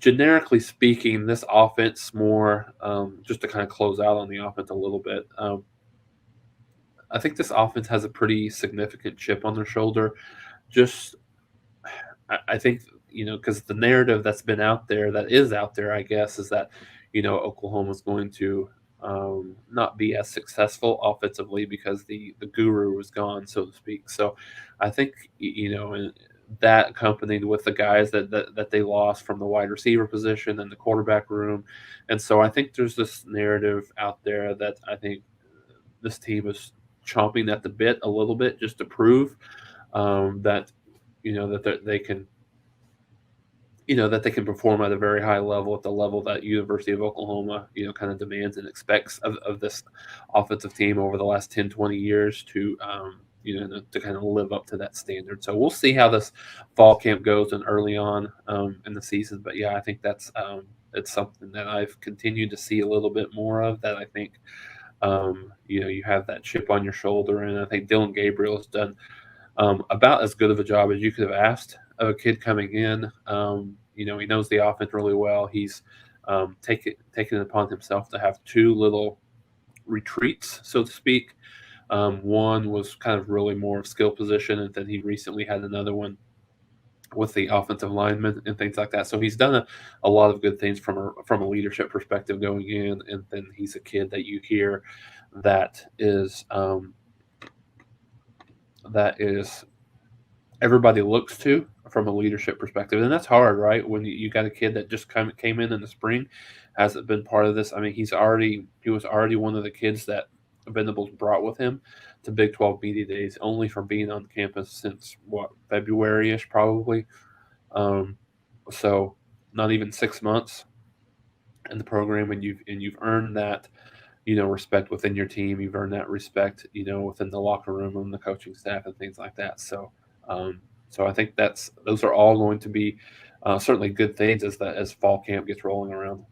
generically speaking, this offense more just to kind of close out on the offense a little bit. I think this offense has a pretty significant chip on their shoulder. Just I think because the narrative that's been out there, that is out there, I guess, is that Oklahoma's going to not be as successful offensively because the guru was gone, so to speak. So I think and that accompanied with the guys that they lost from the wide receiver position and the quarterback room, and so I think there's this narrative out there that I think this team is chomping at the bit a little bit just to prove that they can that they can perform at a very high level, at the level that University of Oklahoma, kind of demands and expects of this offensive team over the last 10, 20 years to, to kind of live up to that standard. So we'll see how this fall camp goes and early on in the season. But yeah, I think it's something that I've continued to see a little bit more of, that I think, you have that chip on your shoulder. And I think Dylan Gabriel has done about as good of a job as you could have asked of a kid coming in. He knows the offense really well. He's taken it upon himself to have two little retreats, so to speak. One was kind of really more of skill position, and then he recently had another one with the offensive linemen and things like that. So he's done a lot of good things from a leadership perspective going in, and then he's a kid that you hear that is everybody looks to from a leadership perspective. And that's hard, right? When you got a kid that just came in the spring, hasn't been part of this. I mean, he was already one of the kids that Venables brought with him to Big 12 media days, only from being on campus since February-ish probably. So not even 6 months in the program, and you've earned that respect within your team. You've earned that respect, within the locker room and the coaching staff and things like that. So, so I think those are all going to be certainly good things as fall camp gets rolling around.